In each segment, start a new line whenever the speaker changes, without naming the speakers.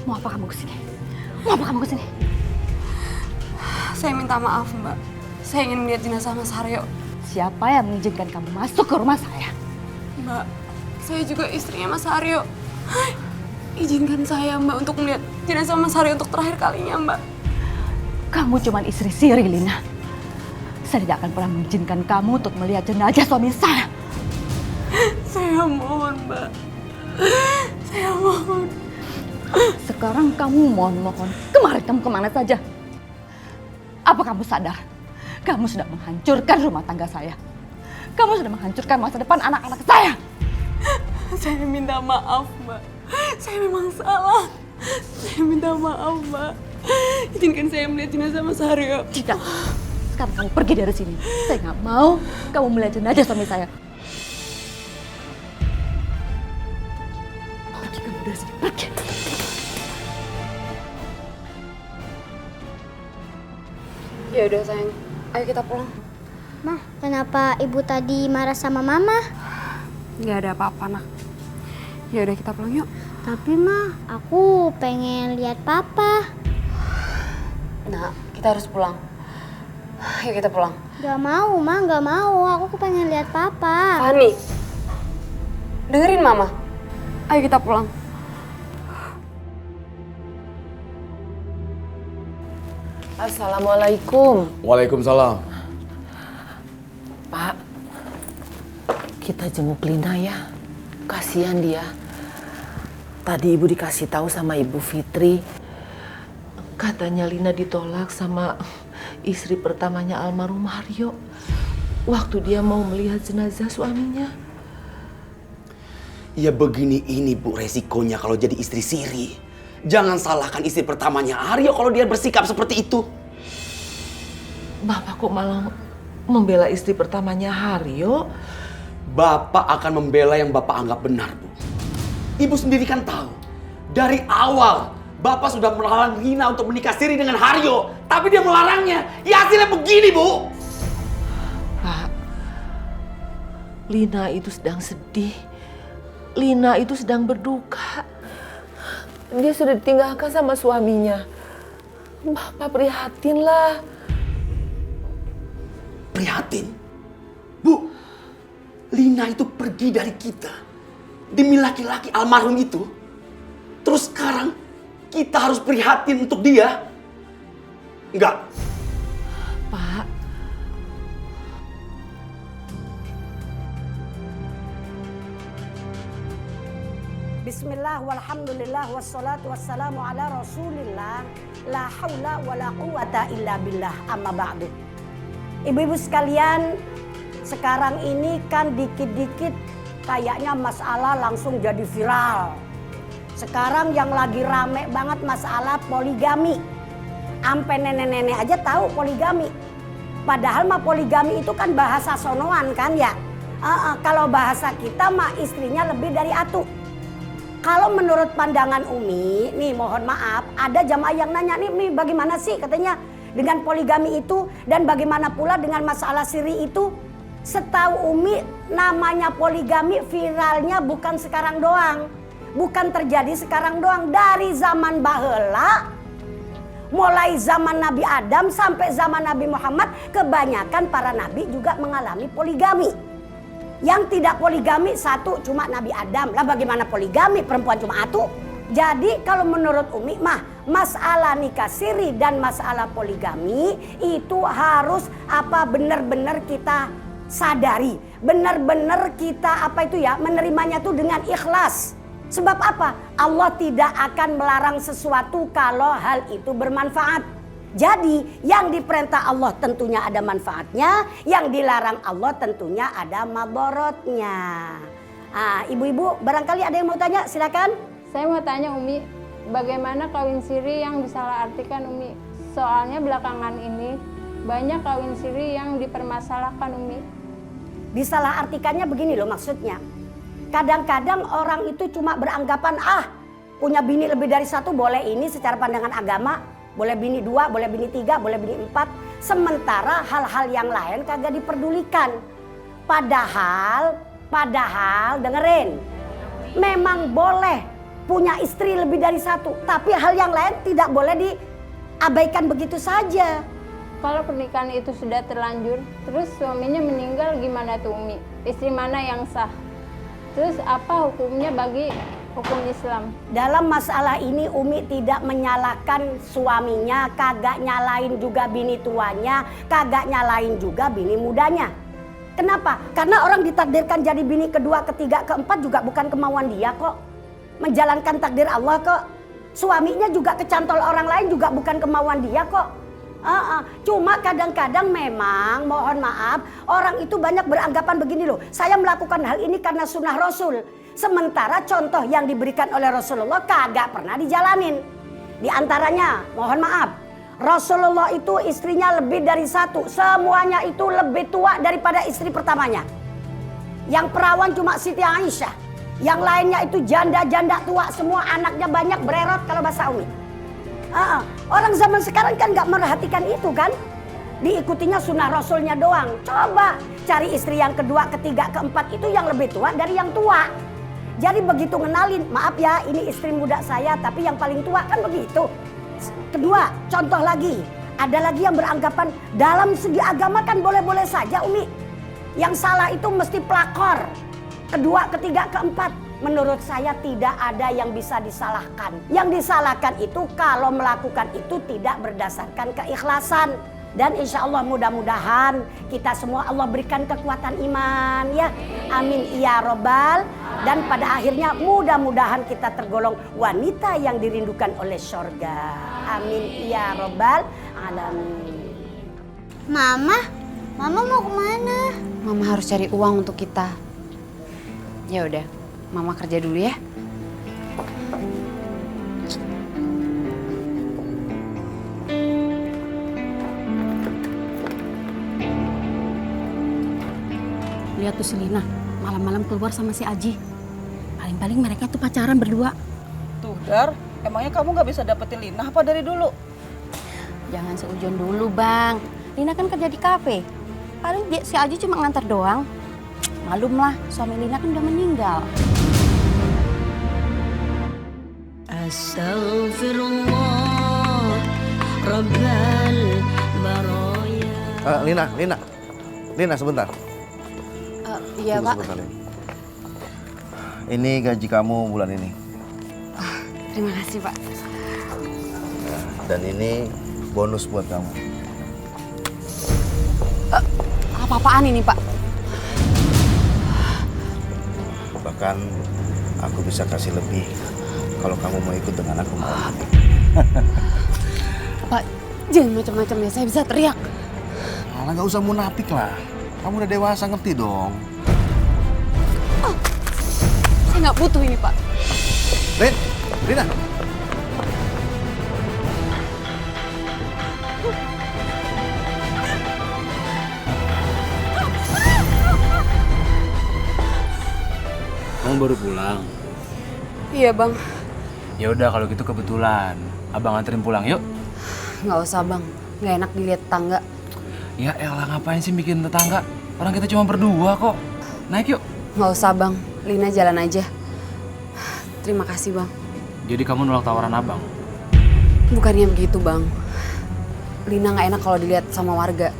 Mau apa kamu kesini? Mau apa kamu kesini?
Saya minta maaf, Mbak. Saya ingin melihat jenazah Mas Haryo.
Siapa yang mengizinkan kamu masuk ke rumah saya?
Mbak, saya juga istrinya Mas Haryo. Izinkan saya, Mbak, untuk melihat jenazah Mas Haryo untuk terakhir kalinya, Mbak.
Kamu cuma istri siri, Lina. Saya tidak akan pernah mengizinkan kamu untuk melihat jenazah suami saya.
Saya mohon, Mbak. Saya mohon.
Sekarang kamu mohon-mohon. Kemarin kamu kemana saja? Apa kamu sadar? Kamu sudah menghancurkan rumah tangga saya. Kamu sudah menghancurkan masa depan anak-anak saya.
Saya minta maaf, Mbak. Saya memang salah. Saya minta maaf, Mbak. Izinkan saya melihat jenazah Mas Haryo.
Tidak. Sekarang kamu pergi dari sini. Saya nggak mau kamu melihat jenazah suami saya. Pergi kamu dari sini. Pergi.
Ya udah, sayang. Ayo kita pulang.
Ma, kenapa ibu tadi marah sama mama?
Nggak ada apa-apa, nak. Ya udah, kita pulang yuk.
Tapi Ma, aku pengen lihat papa.
Nah, kita harus pulang. Ayo kita pulang.
Gak mau, Ma, gak mau. Aku pengen lihat papa.
Fani, dengerin mama. Ayo kita pulang.
Assalamualaikum.
Waalaikumsalam.
Pak, kita jenguk Lina ya. Kasihan dia. Tadi ibu dikasih tahu sama Ibu Fitri. Katanya Lina ditolak sama istri pertamanya almarhum Haryo. Waktu dia mau melihat jenazah suaminya.
Ya begini ini Bu resikonya kalau jadi istri siri. Jangan salahkan istri pertamanya Aryo kalau dia bersikap seperti itu.
Bapak kok malah membela istri pertamanya Haryo?
Bapak akan membela yang Bapak anggap benar, Bu. Ibu sendiri kan tahu. Dari awal, Bapak sudah melarang Lina untuk menikah siri dengan Haryo. Tapi dia melarangnya. Ya hasilnya begini, Bu.
Pak, Lina itu sedang sedih. Lina itu sedang berduka. Dia sudah ditinggalkan sama suaminya. Bapak prihatinlah.
Prihatin. Bu, Lina itu pergi dari kita. Demi laki-laki almarhum itu. Terus sekarang kita harus prihatin untuk dia. Enggak.
Pak.
Bismillah walhamdulillah wassalatu wassalamu ala rasulillah la haula wala quwata illa billah amma ba'du. Ibu-ibu sekalian, sekarang ini kan dikit-dikit kayaknya masalah langsung jadi viral. Sekarang yang lagi rame banget masalah poligami. Ampe nenek-nenek aja tahu poligami. Padahal mah poligami itu kan bahasa sonoan kan ya. Kalau bahasa kita mah istrinya lebih dari atu. Kalau menurut pandangan Umi, nih mohon maaf, ada jamaah yang nanya nih bagaimana sih katanya dengan poligami itu dan bagaimana pula dengan masalah siri itu. Setahu Umi namanya poligami viralnya bukan sekarang doang. Bukan terjadi sekarang doang, dari zaman baheula. Mulai zaman Nabi Adam sampai zaman Nabi Muhammad, kebanyakan para nabi juga mengalami poligami. Yang tidak poligami satu cuma Nabi Adam. Lah bagaimana poligami, perempuan cuma atu? Jadi kalau menurut Umi mah masalah nikah siri dan masalah poligami itu harus benar-benar kita sadari. Benar-benar kita menerimanya tuh dengan ikhlas. Sebab apa? Allah tidak akan melarang sesuatu kalau hal itu bermanfaat. Jadi yang diperintah Allah tentunya ada manfaatnya, yang dilarang Allah tentunya ada madorotnya. Ibu-ibu barangkali ada yang mau tanya, silakan.
Saya mau tanya Umi, bagaimana kawin siri yang disalahartikan Umi? Soalnya belakangan ini banyak kawin siri yang dipermasalahkan Umi.
Disalahartikannya begini loh maksudnya. Kadang-kadang orang itu cuma beranggapan punya bini lebih dari satu boleh ini secara pandangan agama. Boleh bini 2, boleh bini 3, boleh bini 4. Sementara hal-hal yang lain kagak diperdulikan. Padahal dengerin. Memang boleh punya istri lebih dari satu. Tapi hal yang lain tidak boleh diabaikan begitu saja.
Kalau pernikahan itu sudah terlanjur, terus suaminya meninggal, gimana tuh Umi? Istri mana yang sah? Terus apa hukumnya bagi hukum Islam?
Dalam masalah ini Umi tidak menyalahkan suaminya, kagak nyalain juga bini tuanya, kagak nyalain juga bini mudanya. Kenapa? Karena orang ditakdirkan jadi bini kedua, ketiga, keempat juga bukan kemauan dia kok. Menjalankan takdir Allah kok. Suaminya juga kecantol orang lain juga bukan kemauan dia kok. Cuma kadang-kadang memang mohon maaf orang itu banyak beranggapan begini loh. Saya melakukan hal ini karena sunnah Rasul. Sementara contoh yang diberikan oleh Rasulullah kagak pernah dijalanin. Di antaranya mohon maaf, Rasulullah itu istrinya lebih dari satu. Semuanya itu lebih tua daripada istri pertamanya. Yang perawan cuma Siti Aisyah. Yang lainnya itu janda-janda tua. Semua anaknya banyak bererot kalau bahasa Umi. Orang zaman sekarang kan gak merhatikan itu kan. Diikutinya sunnah Rasulnya doang. Coba cari istri yang kedua, ketiga, keempat itu yang lebih tua dari yang tua. Jadi begitu ngenalin, maaf ya ini istri muda saya tapi yang paling tua kan begitu. Kedua, contoh lagi. Ada lagi yang beranggapan dalam segi agama kan boleh-boleh saja Umi. Yang salah itu mesti pelakor. Kedua, ketiga, keempat. Menurut saya tidak ada yang bisa disalahkan. Yang disalahkan itu kalau melakukan itu tidak berdasarkan keikhlasan. Dan insya Allah mudah-mudahan kita semua Allah berikan kekuatan iman ya. Amin ya robbal. Dan pada akhirnya mudah-mudahan kita tergolong wanita yang dirindukan oleh surga. Amin ya robbal alamin.
Mama mau kemana?
Mama harus cari uang untuk kita. Ya udah, Mama kerja dulu ya.
Lihat tuh si Lina, malam-malam keluar sama si Aji. Paling-paling mereka tuh pacaran berdua.
Tuh Dar, emangnya kamu gak bisa dapetin Lina apa dari dulu?
Jangan seujon dulu Bang. Lina kan kerja di kafe. Paling si Aji cuma ngantar doang. Malum lah, suami Lina kan udah meninggal.
Astaghfirullah Rabbal baraya.
Lina sebentar.
Iya
Tunggu
Pak.
sebentar, Lina. Ini gaji kamu bulan ini.
Terima kasih Pak.
Dan ini bonus buat kamu.
Apa-apaan ini Pak?
Bahkan aku bisa kasih lebih kalau kamu mau ikut dengan aku malam ini.
Pak, jangan macam-macam ya, saya bisa teriak.
Alah, gak usah munafik lah. Kamu udah dewasa, ngerti dong.
Saya nggak butuh ini Pak.
Lina.
Kamu baru pulang?
Iya Bang.
Ya udah kalau gitu kebetulan. Abang anterin pulang yuk.
Nggak usah Bang, nggak enak dilihat tetangga.
Ya elah ngapain sih bikin tetangga? Orang kita cuma berdua kok. Naik yuk.
Nggak usah Bang, Lina jalan aja. Terima kasih Bang.
Jadi kamu nolak tawaran abang?
Bukannya begitu Bang. Lina nggak enak kalau dilihat sama warga.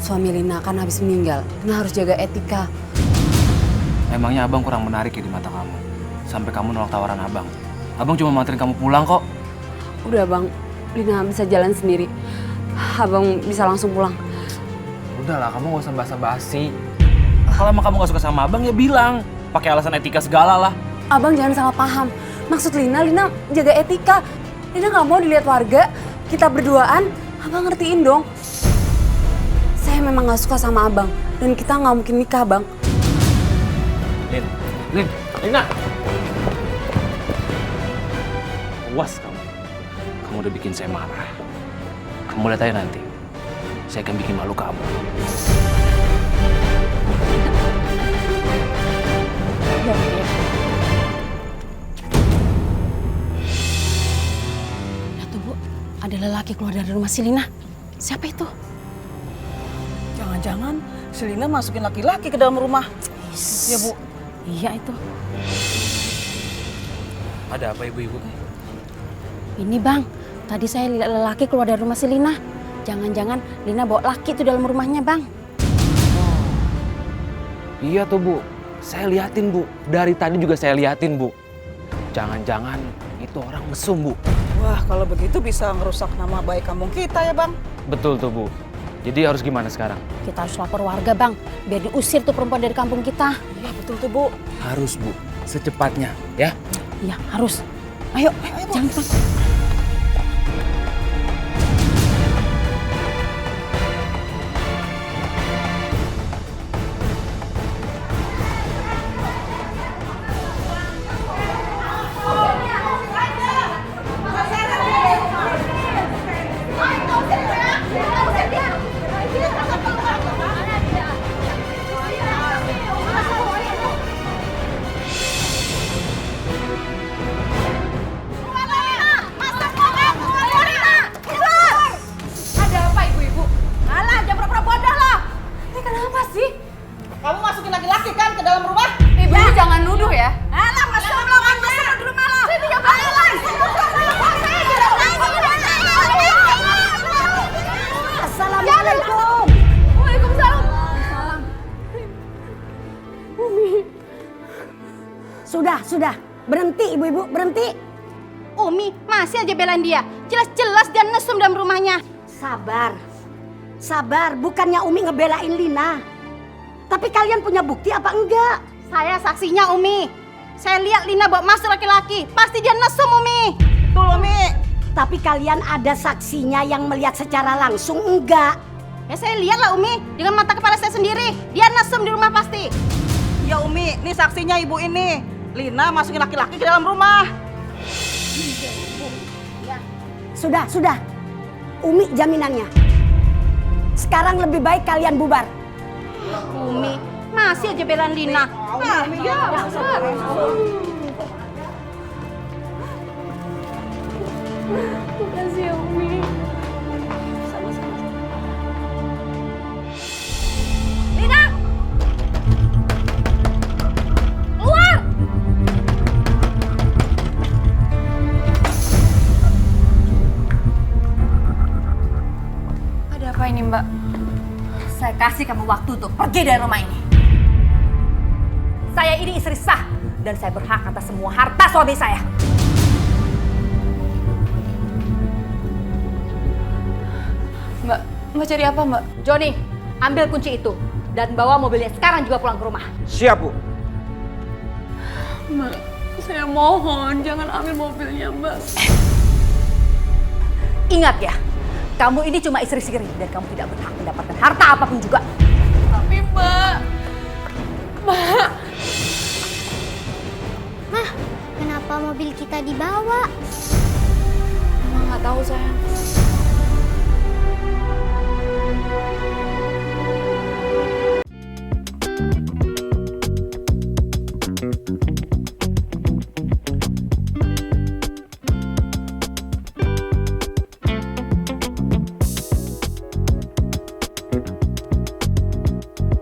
Suami Lina kan habis meninggal. Lina harus jaga etika.
Emangnya abang kurang menarik ya di mata kamu? Sampai kamu nolak tawaran abang. Abang cuma mau anterin kamu pulang kok.
Udah Bang, Lina bisa jalan sendiri. Abang bisa langsung pulang.
Udahlah, kamu gak usah basa-basi. Kalau emang kamu gak suka sama abang ya bilang. Pakai alasan etika segala lah.
Abang jangan salah paham. Maksud Lina jaga etika. Lina nggak mau dilihat warga. Kita berduaan, abang ngertiin dong. Saya memang nggak suka sama abang. Dan kita nggak mungkin nikah, Bang.
Lina. Puas kamu. Kamu udah bikin saya marah. Kamu lihat aja nanti. Saya akan bikin malu kamu.
Lihat tuh Bu, ada lelaki keluar dari rumah si Lina. Siapa itu?
Jangan-jangan si Lina masukin laki-laki ke dalam rumah. Ya Bu.
Iya itu.
Ada apa ibu-ibu?
Ini bang, tadi saya lihat lelaki keluar dari rumah si Lina. Jangan-jangan Lina bawa laki itu dalam rumahnya bang.
Iya tuh Bu, saya liatin Bu. Dari tadi juga saya liatin Bu. Jangan-jangan itu orang mesum Bu.
Wah, kalau begitu bisa ngerusak nama baik kampung kita ya, Bang.
Betul tuh Bu. Jadi harus gimana sekarang?
Kita harus lapor warga bang, biar diusir tuh perempuan dari kampung kita.
Iya, betul tuh, Bu.
Harus Bu, secepatnya ya.
Iya harus. Ayo, jangan lupa.
Kamu masukin laki-laki kan ke dalam rumah?
Ibu jangan nuduh ya.
Alah, masuk di rumah lo.
Assalamualaikum.
Waalaikumsalam.
Sudah. Berhenti ibu-ibu, berhenti.
Umi masih aja belain dia. Jelas-jelas dia nesum dalam rumahnya.
Sabar, bukannya Umi ngebelain Lina. Tapi kalian punya bukti apa enggak?
Saya saksinya Umi. Saya lihat Lina bawa masuk laki-laki. Pasti dia nesum Umi.
Betul, Umi.
Tapi kalian ada saksinya yang melihat secara langsung enggak?
Ya saya lihat lah Umi. Dengan mata kepala saya sendiri. Dia nesum di rumah pasti.
Ya, Umi. Ini saksinya ibu ini. Lina masukin laki-laki ke dalam rumah.
Sudah. Umi jaminannya. Sekarang lebih baik kalian bubar.
Umi masih aja belain Lina.
Makasih ya Umi.
Lina! Keluar!
Ada apa ini Mbak?
Saya kasih kamu waktu untuk pergi dari rumah ini. Saya ini istri sah dan saya berhak atas semua harta suami saya.
Mbak cari apa Mbak?
Joni, ambil kunci itu dan bawa mobilnya sekarang juga pulang ke rumah.
Siap, Bu.
Mbak, saya mohon jangan ambil mobilnya, Mbak.
Ingat ya, kamu ini cuma istri siri dan kamu tidak berhak mendapatkan harta apapun juga.
Tapi Mbak.
Mah, kenapa mobil kita dibawa?
Mama nggak tahu sayang.